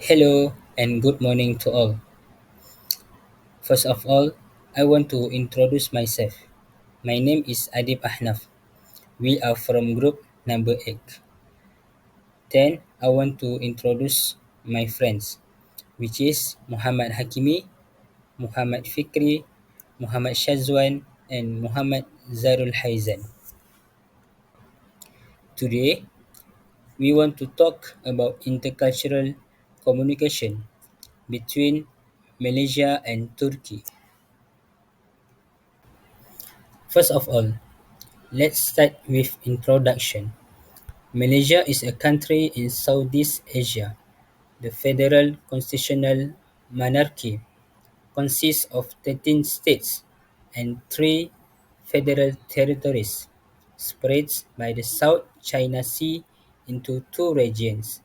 Hello and good morning to all. First of all, I want to introduce myself. My name is Adib Ahnaf. We are from group number 8. Then I want to introduce my friends, which is Muhammad Hakimi, Muhammad Fikri, Muhammad Shazwan, and Muhammad Zarul Haizan. Today, we want to talk about intercultural communication between Malaysia and Turkey. First of all, let's start with introduction. Malaysia is a country in Southeast Asia. The federal constitutional monarchy consists of 13 states and 3 federal territories, spread by the South China Sea into 2 regions,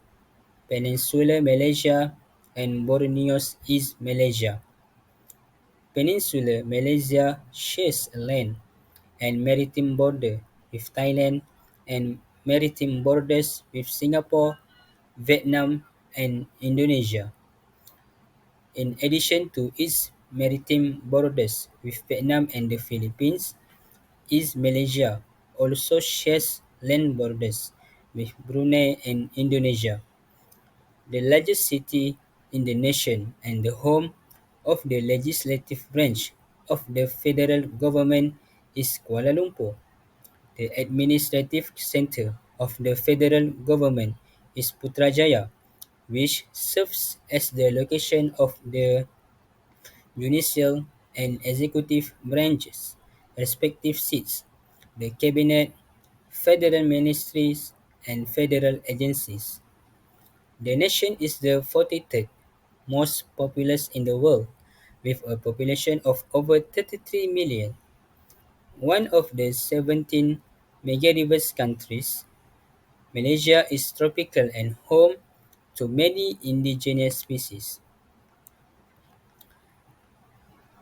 Peninsular Malaysia and Borneo's East Malaysia. Peninsular Malaysia shares a land and maritime border with Thailand and maritime borders with Singapore, Vietnam, and Indonesia. In addition to its maritime borders with Vietnam and the Philippines, East Malaysia also shares land borders with Brunei and Indonesia. The largest city in the nation and the home of the legislative branch of the federal government is Kuala Lumpur. The administrative centre of the federal government is Putrajaya, which serves as the location of the judicial and executive branches' respective seats, the cabinet, federal ministries, and federal agencies. The nation is the 43rd most populous in the world, with a population of over 33 million. One of the 17 megadiverse countries, Malaysia is tropical and home to many indigenous species.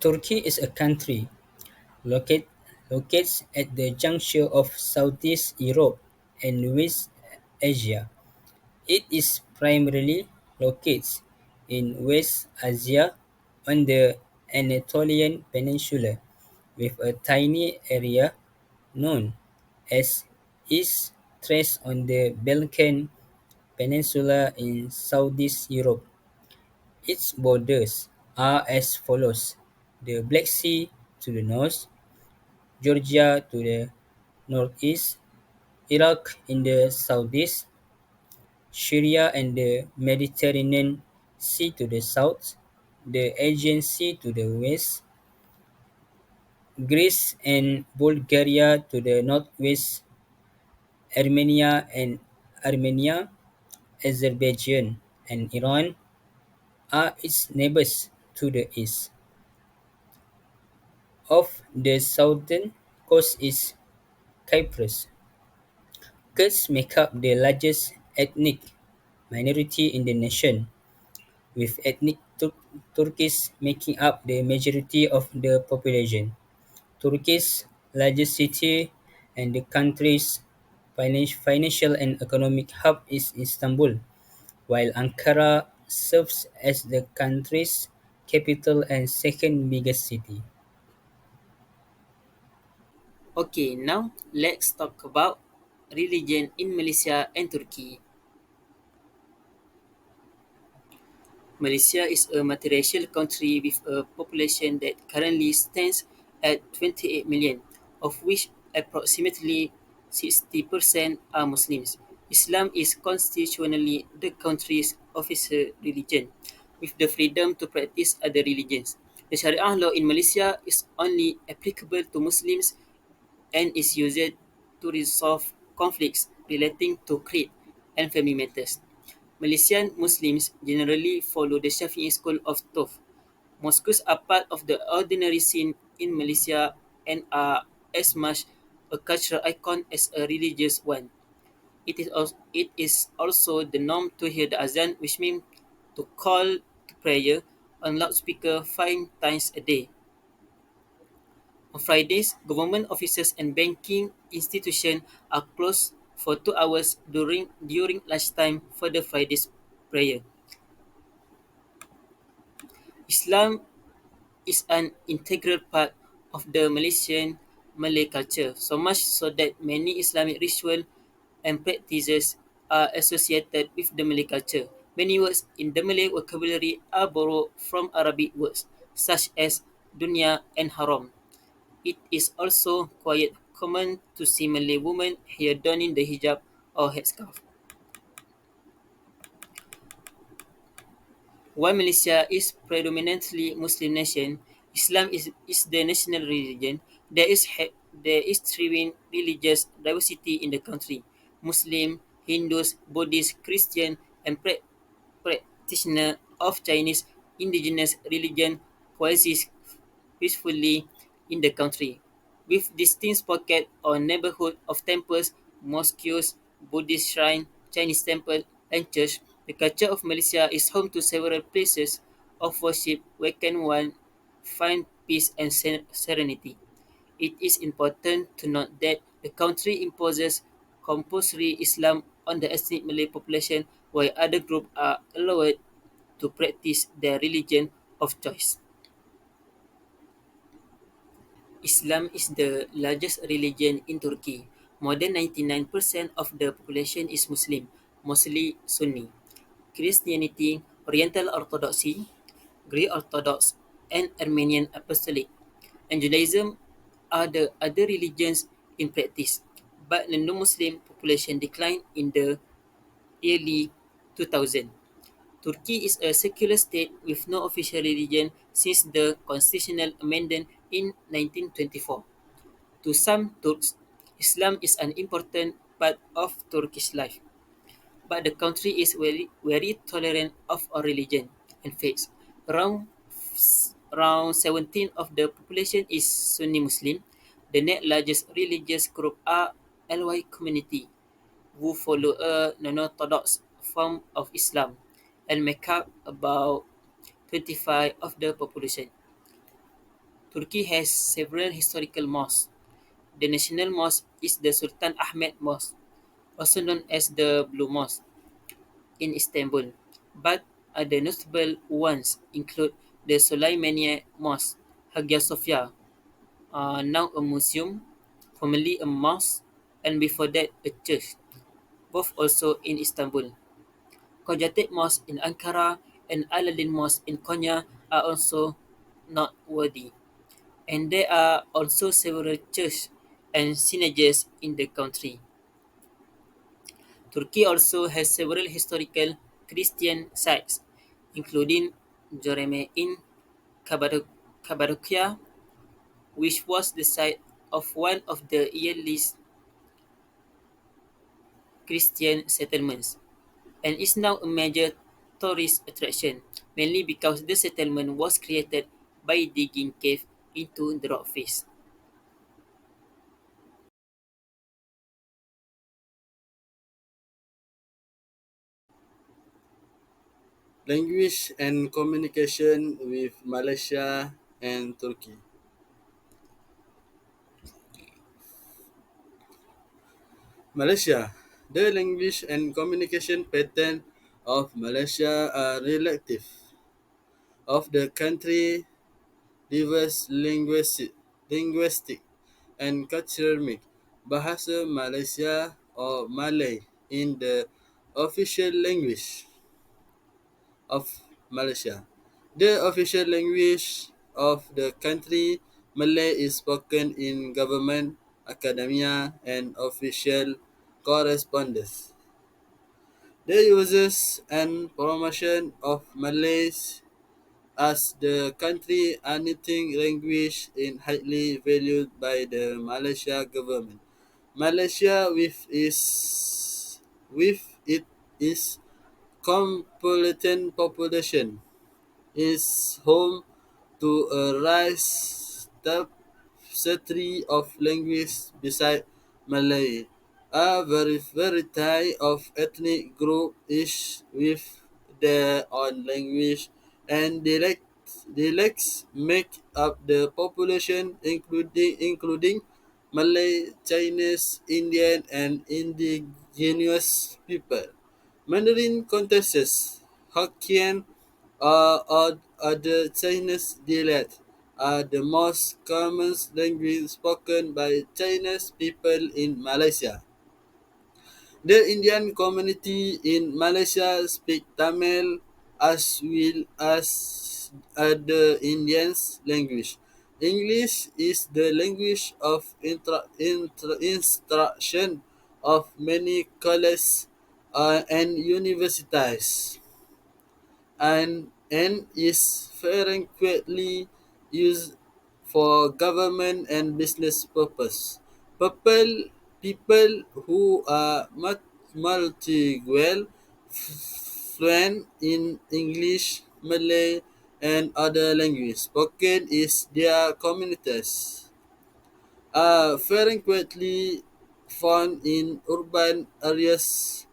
Turkey is a country locate, locates at the juncture of Southeast Europe and West Asia. It is primarily located in West Asia on the Anatolian Peninsula, with a tiny area known as East Thrace on the Balkan Peninsula in Southeast Europe. Its borders are as follows: the Black Sea to the north, Georgia to the northeast, Iraq in the southeast, Syria and the Mediterranean Sea to the south, the Aegean Sea to the west, Greece and Bulgaria to the northwest, Armenia, Azerbaijan, and Iran are its neighbors to the east. Off the southern coast is Cyprus. Kurds make up the largest ethnic minority in the nation, with ethnic Turkish making up the majority of the population. Turkey's largest city and the country's financial and economic hub is Istanbul, while Ankara serves as the country's capital and second biggest city. Okay, now let's talk about religion in Malaysia and Turkey. Malaysia is a multiracial country with a population that currently stands at 28 million, of which approximately 60% are Muslims. Islam is constitutionally the country's official religion, with the freedom to practice other religions. The Sharia law in Malaysia is only applicable to Muslims and is used to resolve conflicts relating to creed and family matters. Malaysian Muslims generally follow the Shafi'i school of thought. Mosques are part of the ordinary scene in Malaysia and are as much a cultural icon as a religious one. It is also the norm to hear the azan, which means to call to prayer on loudspeaker 5 times a day. On Fridays, government offices and banking institutions are closed for 2 hours during lunchtime for the Friday's prayer. Islam is an integral part of the Malaysian Malay culture, so much so that many Islamic rituals and practices are associated with the Malay culture. Many words in the Malay vocabulary are borrowed from Arabic words, such as dunya and haram. It is also quite common to see Malay women here donning the hijab or headscarf. While Malaysia is predominantly Muslim nation, Islam is the national religion. There is thriving religious diversity in the country. Muslim, Hindus, Buddhists, Christian, and practitioner of Chinese indigenous religion coexist peacefully in the country, with distinct pockets or neighborhood of temples, mosques, Buddhist shrine, Chinese temple, and church. The culture of Malaysia is home to several places of worship where can one find peace and serenity. It is important to note that the country imposes compulsory Islam on the ethnic Malay population, while other groups are allowed to practice their religion of choice. Islam is the largest religion in Turkey. More than 99% of the population is Muslim, mostly Sunni. Christianity, Oriental Orthodoxy, Greek Orthodox, and Armenian Apostolic, and Judaism are the other religions in practice. But the non-Muslim population declined in the early 2000. Turkey is a secular state with no official religion since the constitutional amendment in 1924. To some Turks, Islam is an important part of Turkish life, but the country is very tolerant of all religion and faiths. Around around 17 of the population is Sunni Muslim. The next largest religious group are Alawite community, who follow a non-orthodox form of Islam and make up about 25 of the population. Turkey has several historical mosques. The national mosque is the Sultan Ahmed Mosque, also known as the Blue Mosque, in Istanbul. But other notable ones include the Sulaimaniye Mosque, Hagia Sophia, now a museum, formerly a mosque, and before that a church, both also in Istanbul. Kocaeli Mosque in Ankara and Aladdin Mosque in Konya are also noteworthy. And there are also several churches and synagogues in the country. Turkey also has several historical Christian sites, including Joreme in Cappadocia, which was the site of one of the earliest Christian settlements, and is now a major tourist attraction, mainly because the settlement was created by digging cave into the rock face. Language and communication with Malaysia and Turkey. Malaysia. The language and communication pattern of Malaysia are relative of the country diverse linguistic and cultural mix. Bahasa Malaysia or Malay in the official language of Malaysia. The official language of the country, Malay, is spoken in government, academia, and official correspondence. The uses and promotion of Malays as the country native language is highly valued by the Malaysia government. Malaysia with it is cosmopolitan population is home to a rice tapestry of languages beside Malay. A variety of ethnic groups, each with their own language and dialects make up the population, including Malay, Chinese, Indian, and indigenous people. Mandarin contests Hokkien other Chinese dialects are the most common language spoken by Chinese people in Malaysia. The Indian community in Malaysia speak Tamil as well as other Indians language. English is the language of instruction of many colleges and universities and is frequently used for government and business purpose. People who are multilingual, fluent in English, Malay, and other languages spoken is their communities are frequently found in urban areas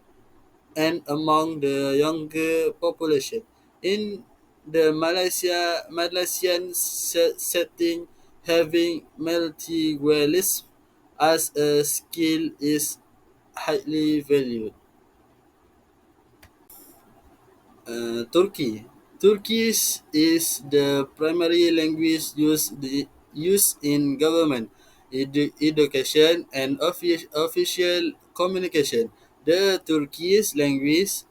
and among the younger population. In the Malaysian setting, having multilingualism as a skill is highly valued. Turkey. Turkish is the primary language used in government, education, and official communication. The Turkish language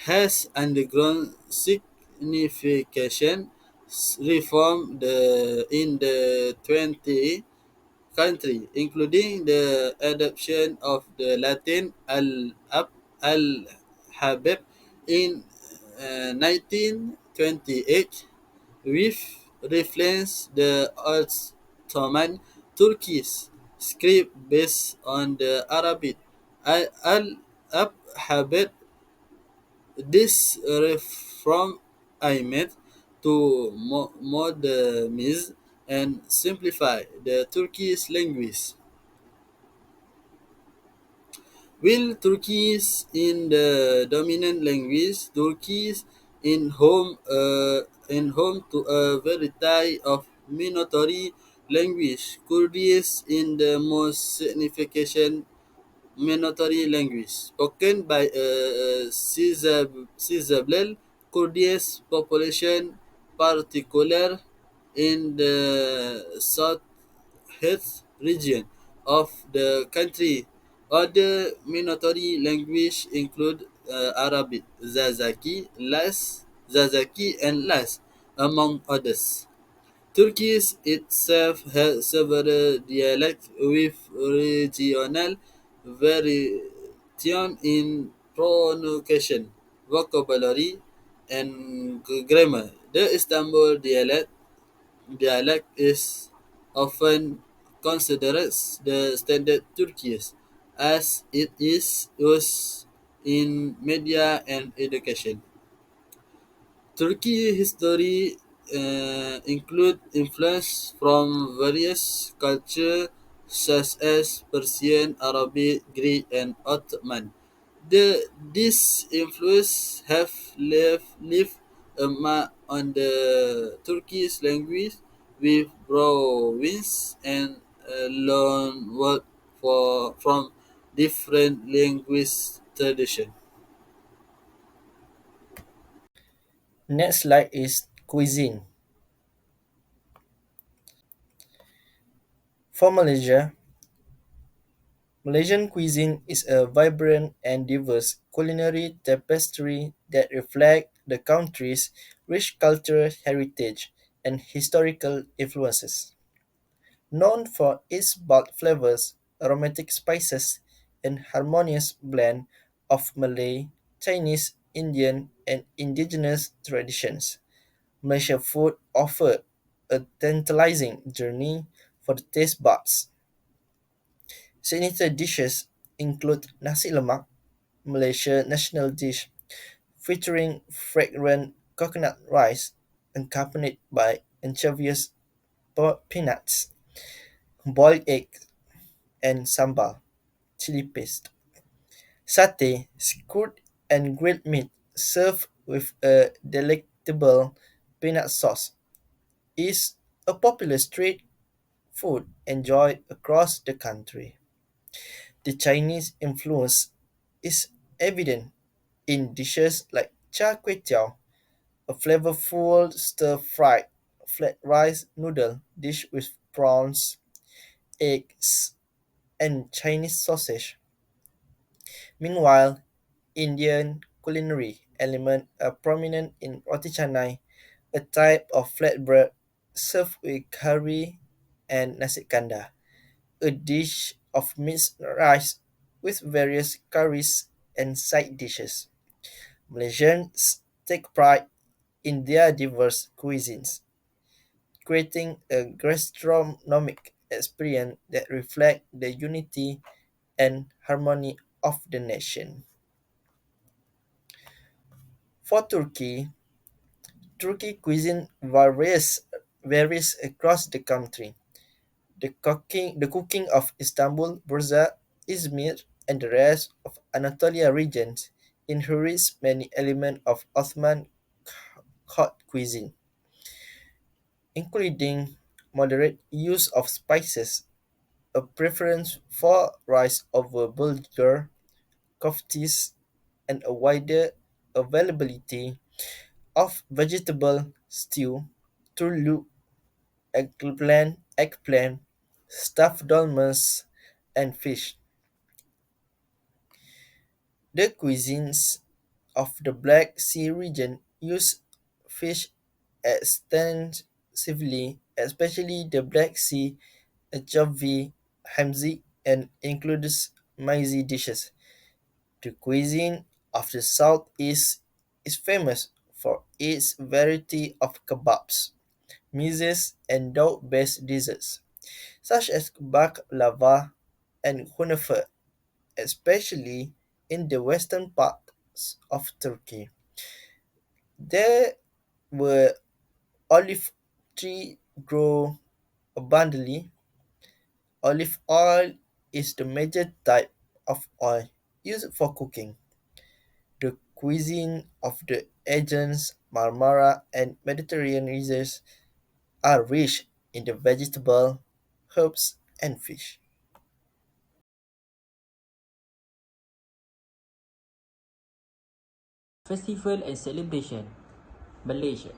has undergone significant reform in the 20th country, including the adoption of the Latin alphabet in 1928, which reflects the Ottoman Turkish script based on the Arabic alphabet. This reform aimed to modernize and simplify the Turkish language. While Turkish in the dominant language, Turkish in home to a variety of minority language. Kurdish in the most significant minority language spoken by a sizable Kurdish population, particular in the southeast region of the country. Other minority languages include Arabic, Zazaki, and Las, among others. Turkish itself has several dialects with regional variation in pronunciation, vocabulary, and grammar. The Istanbul dialect is often considered the standard Turkish as it is used in media and education. Turkey history include influence from various cultures such as Persian, Arabic, Greek, and Ottoman. This influence have left a mark on the Turkish language with borrowings and loan word from different language traditions. Next slide is cuisine. For Malaysia, Malaysian cuisine is a vibrant and diverse culinary tapestry that reflects the country's rich cultural heritage and historical influences. Known for its bold flavors, aromatic spices, and harmonious blend of Malay, Chinese, Indian, and indigenous traditions, Malaysia food offers a tantalizing journey for the taste buds. Signature dishes include nasi lemak, Malaysia national dish, featuring fragrant coconut rice accompanied by anchovies peanuts, boiled egg, and sambal, chili paste. Satay, skewed and grilled meat served with a delectable peanut sauce, is a popular street food enjoyed across the country. The Chinese influence is evident in dishes like char kway teow, a flavorful stir-fried flat rice noodle dish with prawns, eggs, and Chinese sausage. Meanwhile, Indian culinary elements are prominent in roti canai, a type of flatbread served with curry and nasi kandar, a dish of mixed rice with various curries and side dishes. Malaysians take pride in their diverse cuisines, creating a gastronomic experience that reflects the unity and harmony of the nation. For Turkey, Turkey cuisine varies across the country. The cooking of Istanbul, Bursa, Izmir, and the rest of Anatolia regions inherits many elements of Ottoman court cuisine, including moderate use of spices, a preference for rice over bulgur, koftis, and a wider availability of vegetable stew, turluk, eggplant, stuffed dolmas, and fish. The cuisines of the Black Sea region use fish extensively, especially the Black Sea anchovy, hamzi, and includes maize dishes. The cuisine of the Southeast is famous for its variety of kebabs, mezes, and dough-based desserts, such as baklava and kunafa, especially in the western parts of Turkey. There were olive trees grow abundantly. Olive oil is the major type of oil used for cooking. The cuisine of the Aegean, Marmara, and Mediterranean regions are rich in the vegetable, herbs, and fish. Festival and celebration. Malaysia.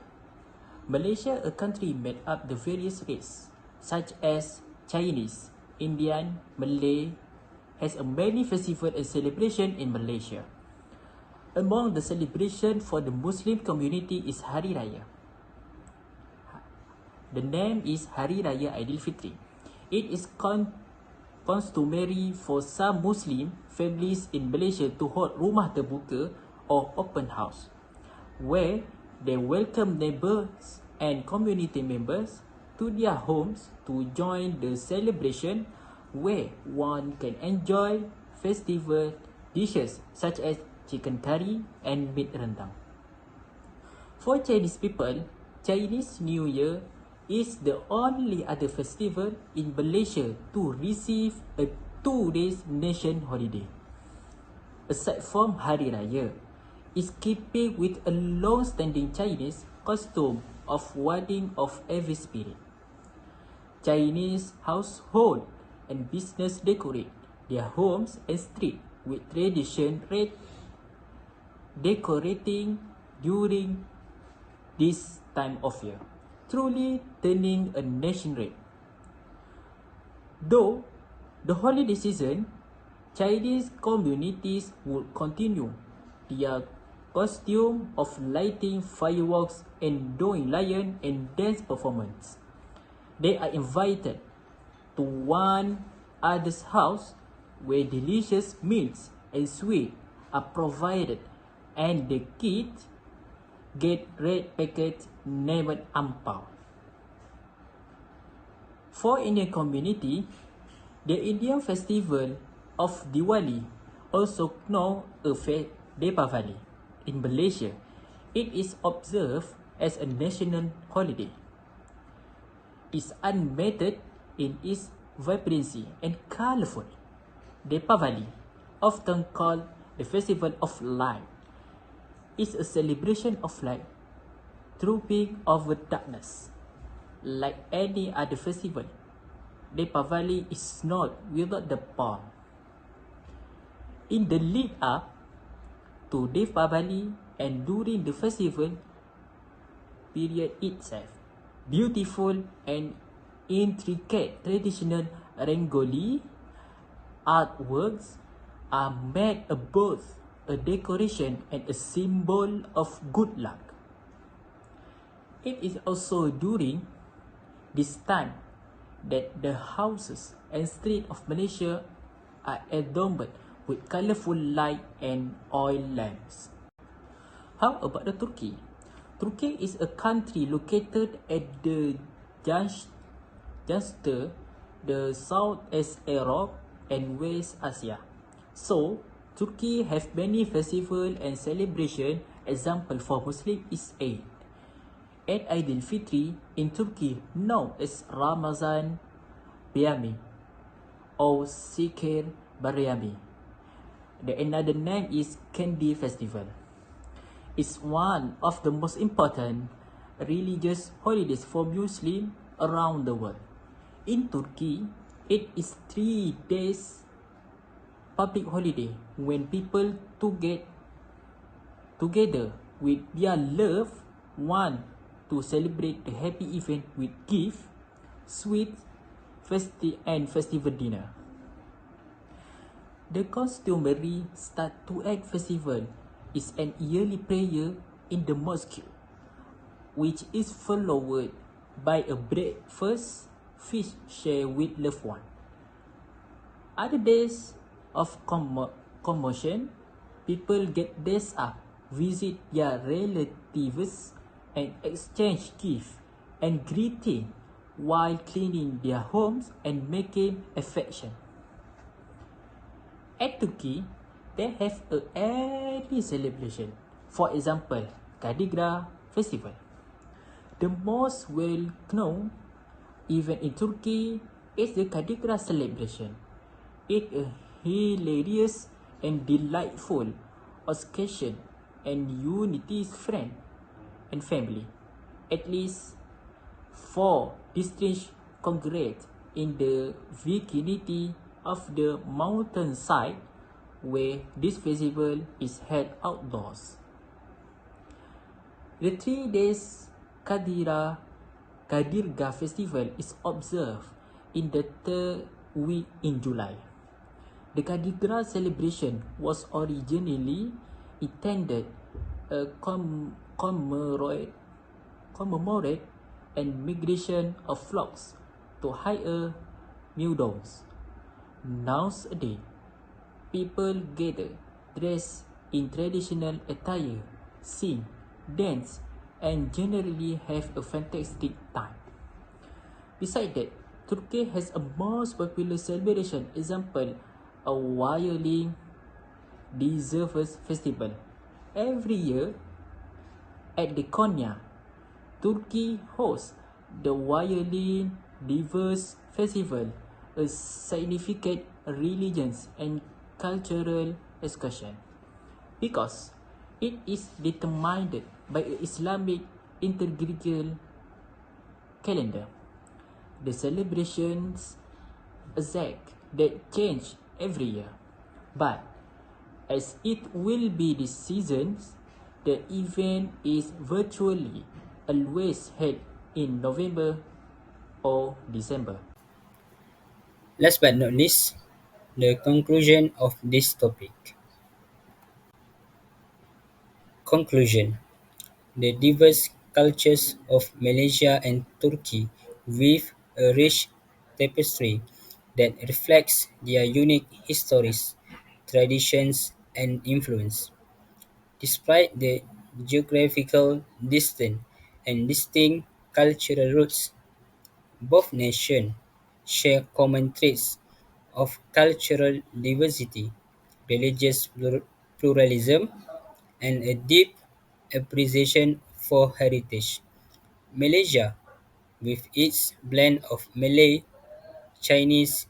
Malaysia, a country made up the various races such as Chinese, Indian, Malay, has a many festival and celebration in Malaysia. Among the celebration for the Muslim community is Hari Raya. The name is Hari Raya Aidilfitri. It is customary for some Muslim families in Malaysia to hold rumah terbuka or open house, where they welcome neighbors and community members to their homes to join the celebration, where one can enjoy festival dishes such as chicken curry and meat rendang. For Chinese people, Chinese New Year is the only other festival in Malaysia to receive a 2 days nation holiday. Aside from Hari Raya, is keeping with a long-standing Chinese custom of wedding of every spirit. Chinese household and business decorate their homes and street with tradition red decorating during this time of year, truly turning a nation red. Though the holiday season, Chinese communities would continue their costume of lighting fireworks and doing lion and dance performance. They are invited to one other's house where delicious meals and sweets are provided, and the kids get red packets named ampao. For Indian community, the Indian festival of Diwali, also known as Deepavali in Malaysia, it is observed as a national holiday. Is unmatched in its vibrancy and colorful. Deepavali, often called the festival of light, is a celebration of light trooping over darkness. Like any other festival, Deepavali is not without the pomp. In the lead up to Deepavali and during the festival, period itself. Beautiful and intricate traditional Rangoli artworks are made both a decoration and a symbol of good luck. It is also during this time that the houses and streets of Malaysia are adorned with colorful light and oil lamps. How about the Turkey? Turkey is a country located at the juncture the Southeast Europe and West Asia. So, Turkey have many festival and celebration. Example for Muslim is Eid. Eid Aidil-Fitri in Turkey known as Ramazan Bayram or Sikir Baryami. The another name is Candy Festival. It's one of the most important religious holidays for Muslims around the world. In Turkey, it is 3 days public holiday when people together with their loved one to celebrate the happy event with gift, sweet, and festival dinner. The customary start to act festival is an yearly prayer in the mosque, which is followed by a breakfast feast shared with loved one. Other days of commotion, people get dressed up, visit their relatives, and exchange gifts and greeting while cleaning their homes and making affection. At Turkey, they have a early celebration. For example, Kadigra Festival. The most well-known event in Turkey is the Kadigra celebration. It's a hilarious and delightful occasion and unites friends and family. At least 4 districts congregate in the vicinity of the mountainside where this festival is held outdoors. The 3 days Kadirga festival is observed in the third week in July. The Kadigra celebration was originally intended a commemorate and migration of flocks to higher meadows. Nowadays, people gather dressed in traditional attire, sing, dance, and generally have a fantastic time. Besides that, Turkey has a most popular celebration, example, a violin Diverse Festival. Every year at the Konya, Turkey hosts the Violin Diverse Festival, a significant religious and cultural excursion, because it is determined by an Islamic liturgical calendar. The celebrations exact that change every year, but as it will be this season, the event is virtually always held in November or December. Last but not least, the conclusion of this topic. Conclusion: the diverse cultures of Malaysia and Turkey weave a rich tapestry that reflects their unique histories, traditions, and influence. Despite the geographical distance and distinct cultural roots, both nations share common traits of cultural diversity, religious pluralism, and a deep appreciation for heritage. Malaysia, with its blend of Malay, Chinese,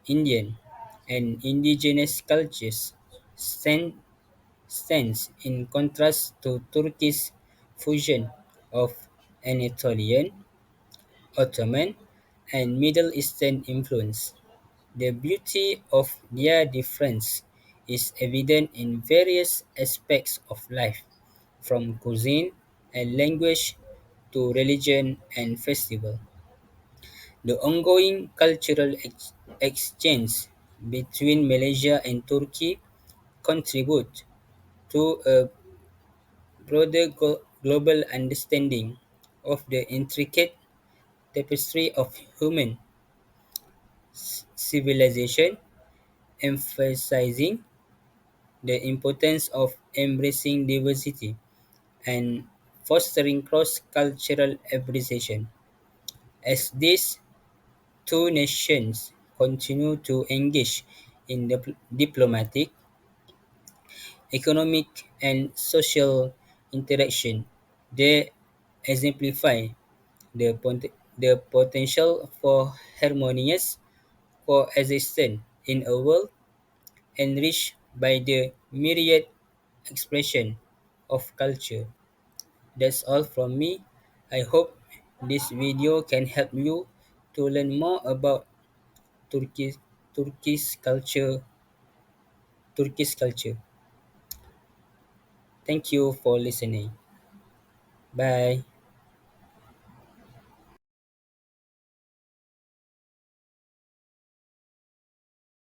Indian, and indigenous cultures, stands in contrast to Turkey's fusion of Anatolian, Ottoman, and Middle Eastern influence. The beauty of their difference is evident in various aspects of life, from cuisine and language to religion and festival. The ongoing cultural exchange between Malaysia and Turkey contribute to a broader global understanding of the intricate tapestry of human civilization, emphasizing the importance of embracing diversity and fostering cross-cultural appreciation. As these two nations continue to engage in diplomatic, economic, and social interaction, they exemplify the potential for harmonious coexistence in a world enriched by the myriad expression of culture. That's all from me. I hope this video can help you to learn more about Turkish Turkish culture Turkish culture. Thank you for listening. Bye.